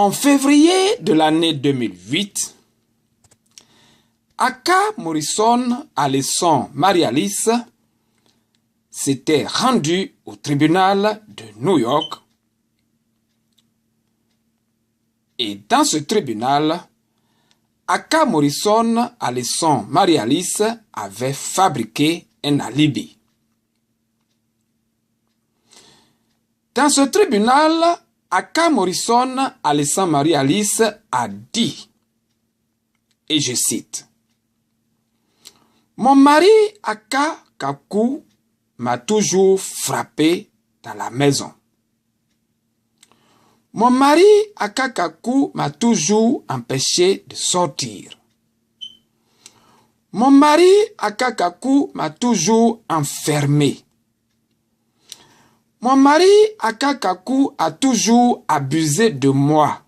En février de l'année 2008, Aka Morrison Alison Marie-Alice s'était rendu au tribunal de New York. Et dans ce tribunal, Aka Morrison Alison Marie-Alice avait fabriqué un alibi. Dans ce tribunal, Aka Morrison Alison Marie-Alice a dit, et je cite, « Mon mari Aka Kaku m'a toujours frappé dans la maison. Mon mari Aka Kaku m'a toujours empêché de sortir. Mon mari Aka Kaku m'a toujours enfermé. Mon mari Aka Kaku a toujours abusé de moi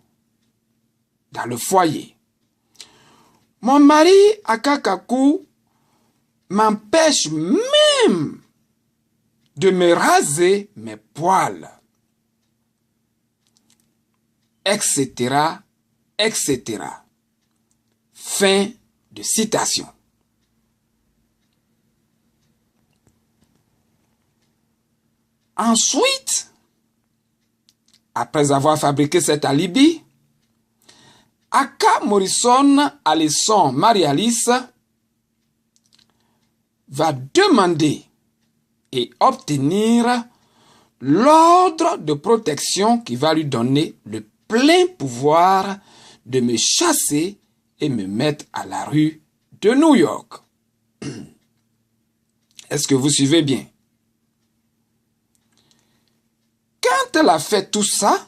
dans le foyer. Mon mari Aka Kaku m'empêche même de me raser mes poils, etc., etc. » Fin de citation. Ensuite, après avoir fabriqué cet alibi, Aka Morrison Alison Marie-Alice va demander et obtenir l'ordre de protection qui va lui donner le plein pouvoir de me chasser et me mettre à la rue de New York. Est-ce que vous suivez bien? Quand elle a fait tout ça,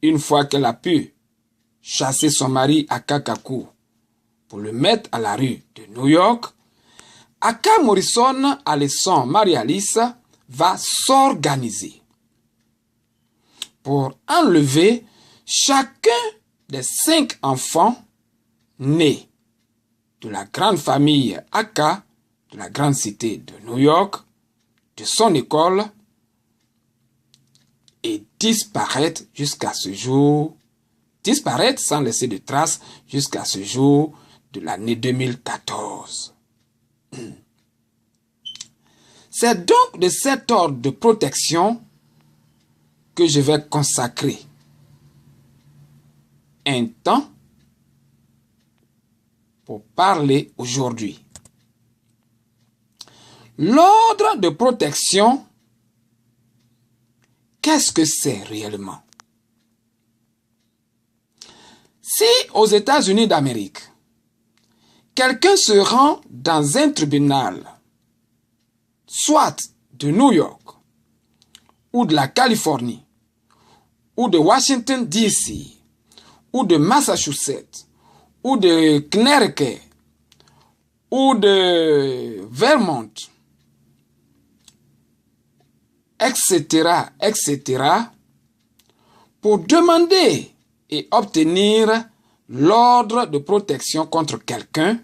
une fois qu'elle a pu chasser son mari Aka Kaku pour le mettre à la rue de New York, Aka Morrison Alison Marie-Alice va s'organiser pour enlever chacun des 5 enfants nés de la grande famille Aka, de la grande cité de New York, de son école, et disparaître jusqu'à ce jour, disparaître sans laisser de traces jusqu'à ce jour de l'année 2014. C'est donc de cet ordre de protection que je vais consacrer un temps pour parler aujourd'hui. L'ordre de protection, qu'est-ce que c'est réellement? Si aux États-Unis d'Amérique, quelqu'un se rend dans un tribunal, soit de New York, ou de la Californie, ou de Washington, D.C., ou de Massachusetts, ou de Connecticut, ou de Vermont, etc., etc., pour demander et obtenir l'ordre de protection contre quelqu'un,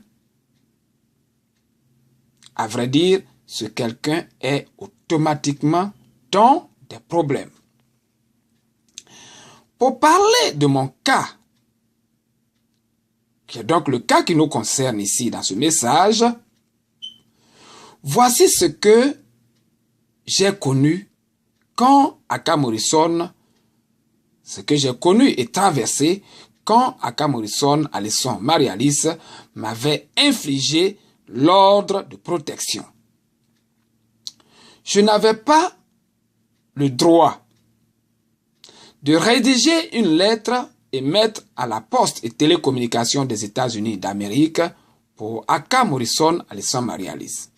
à vrai dire, ce quelqu'un est automatiquement dans des problèmes. Pour parler de mon cas, qui est donc le cas qui nous concerne ici dans ce message, voici ce que j'ai connu quand Aka Morrison, ce que j'ai connu et traversé quand Aka Morrison Alison Marie-Alice m'avait infligé l'ordre de protection. Je n'avais pas le droit de rédiger une lettre et mettre à la poste et télécommunications des États-Unis d'Amérique pour Aka Morrison Alison Marie-Alice.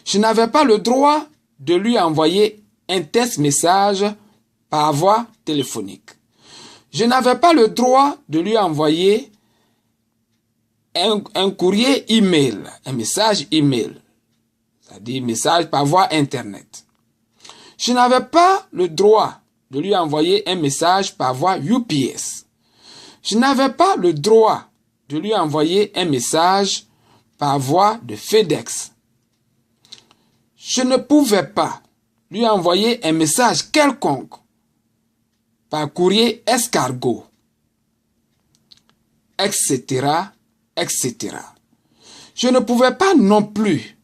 Je n'avais pas le droit de lui envoyer un test message par voie téléphonique. Je n'avais pas le droit de lui envoyer un courrier email, un message email, c'est-à-dire message par voie internet. Je n'avais pas le droit de lui envoyer un message par voie UPS. Je n'avais pas le droit de lui envoyer un message par voie de FedEx. Je ne pouvais pas lui envoyer un message quelconque par courrier escargot, etc., etc. Je ne pouvais pas non plus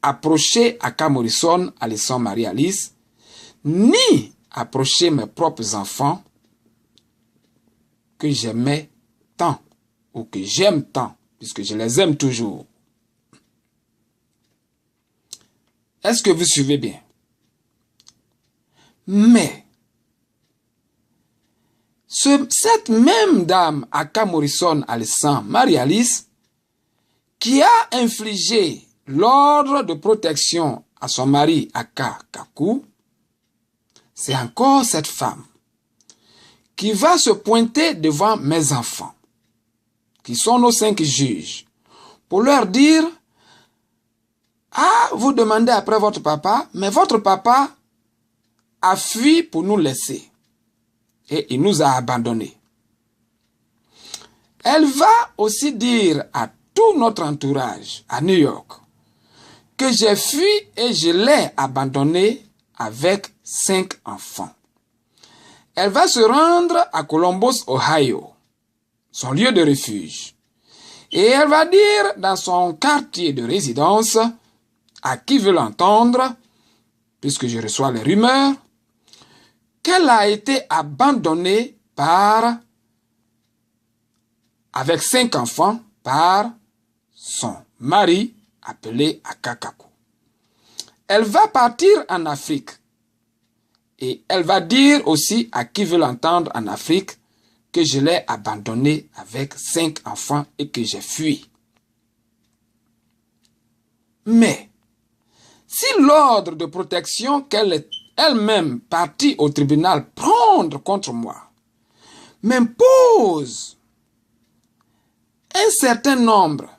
approcher Aka Morrison, Alison Marie-Alice, ni approcher mes propres enfants que j'aimais tant, ou que j'aime tant, puisque je les aime toujours. Est-ce que vous suivez bien? Mais, cette même dame, Aka Morrison, Alison Marie-Alice, qui a infligé l'ordre de protection à son mari Aka Kaku, c'est encore cette femme qui va se pointer devant mes enfants, qui sont nos 5 juges, pour leur dire: ah, vous demandez après votre papa, mais votre papa a fui pour nous laisser et il nous a abandonnés. Elle va aussi dire à tout notre entourage à New York que j'ai fui et je l'ai abandonné avec 5 enfants. Elle va se rendre à Columbus, Ohio, son lieu de refuge. Et elle va dire dans son quartier de résidence, à qui veut l'entendre, puisque je reçois les rumeurs, qu'elle a été abandonnée avec 5 enfants par son mari appelé Aka Kaku. Elle va partir en Afrique. Et elle va dire aussi à qui veut l'entendre en Afrique que je l'ai abandonnée avec 5 enfants et que j'ai fui. Mais, si l'ordre de protection qu'elle est elle-même partie au tribunal prendre contre moi m'impose un certain nombre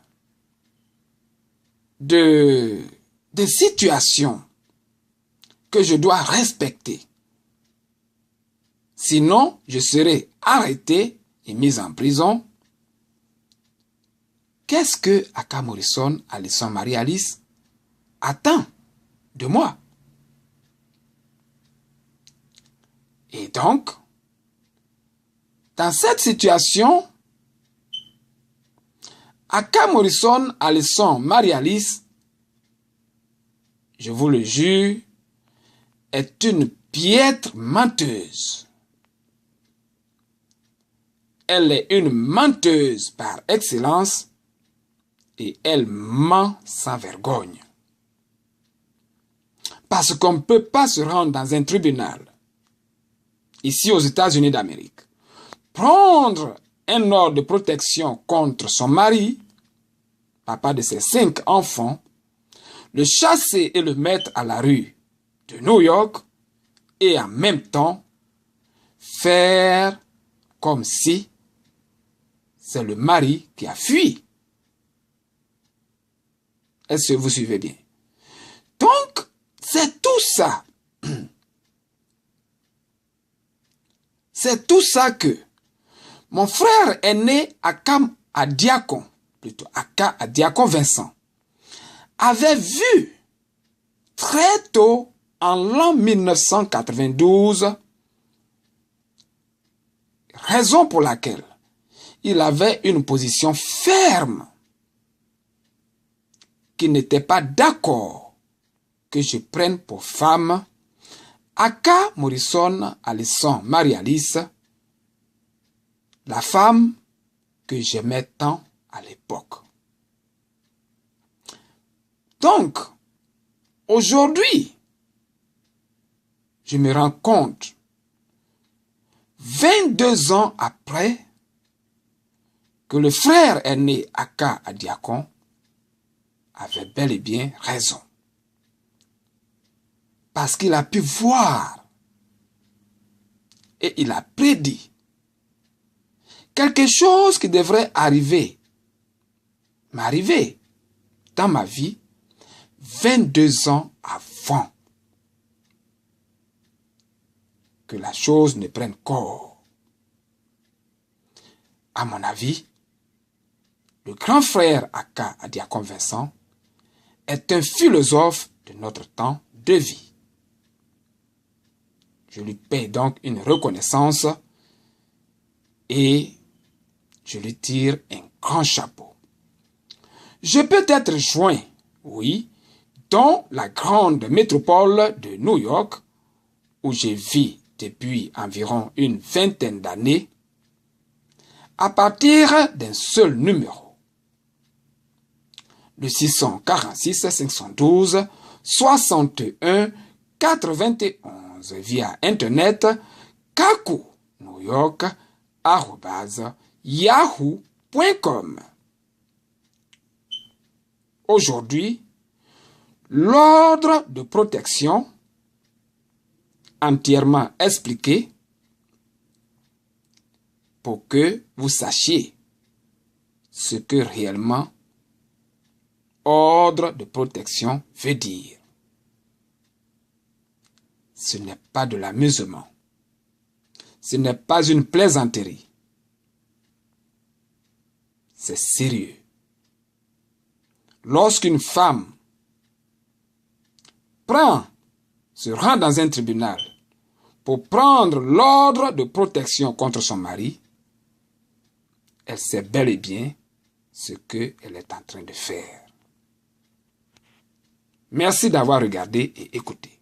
de situations que je dois respecter. Sinon, je serai arrêté et mis en prison. Qu'est-ce que Aka Morrison, Alison Marie-Alice attend de moi? Et donc, dans cette situation, Aka Morrison, Alison Marie-Alice, je vous le jure, est une piètre menteuse. Elle est une menteuse par excellence et elle ment sans vergogne. Parce qu'on ne peut pas se rendre dans un tribunal, ici aux États-Unis d'Amérique, prendre un ordre de protection contre son mari, papa de ses 5 enfants, le chasser et le mettre à la rue de New York et en même temps faire comme si c'est le mari qui a fui. Est-ce que vous suivez bien? Donc, c'est tout ça. C'est tout ça que mon frère aîné Aka Diakon, plutôt Aka Diakon Vincent, avait vu très tôt en l'an 1992, raison pour laquelle il avait une position ferme, qui n'était pas d'accord que je prenne pour femme Aka Morrison Alison Marie-Alice, la femme que j'aimais tant à l'époque. Donc, aujourd'hui, je me rends compte, 22 ans après, que le frère aîné Aka Diakon avait bel et bien raison. Parce qu'il a pu voir et il a prédit quelque chose qui devrait m'arriver dans ma vie 22 ans avant que la chose ne prenne corps. À mon avis, le grand frère Aka Diakon Vincent est un philosophe de notre temps de vie. Je lui paie donc une reconnaissance et je lui tire un grand chapeau. Je peux être joint, oui, dans la grande métropole de New York, où je vis depuis environ une vingtaine d'années, à partir d'un seul numéro. Le 646 512 61 91 via Internet kaku.newyork@yahoo.com. Aujourd'hui, l'ordre de protection entièrement expliqué pour que vous sachiez ce que réellement ordre de protection veut dire. Ce n'est pas de l'amusement. Ce n'est pas une plaisanterie. C'est sérieux. Lorsqu'une femme se rend dans un tribunal pour prendre l'ordre de protection contre son mari, elle sait bel et bien ce qu'elle est en train de faire. Merci d'avoir regardé et écouté.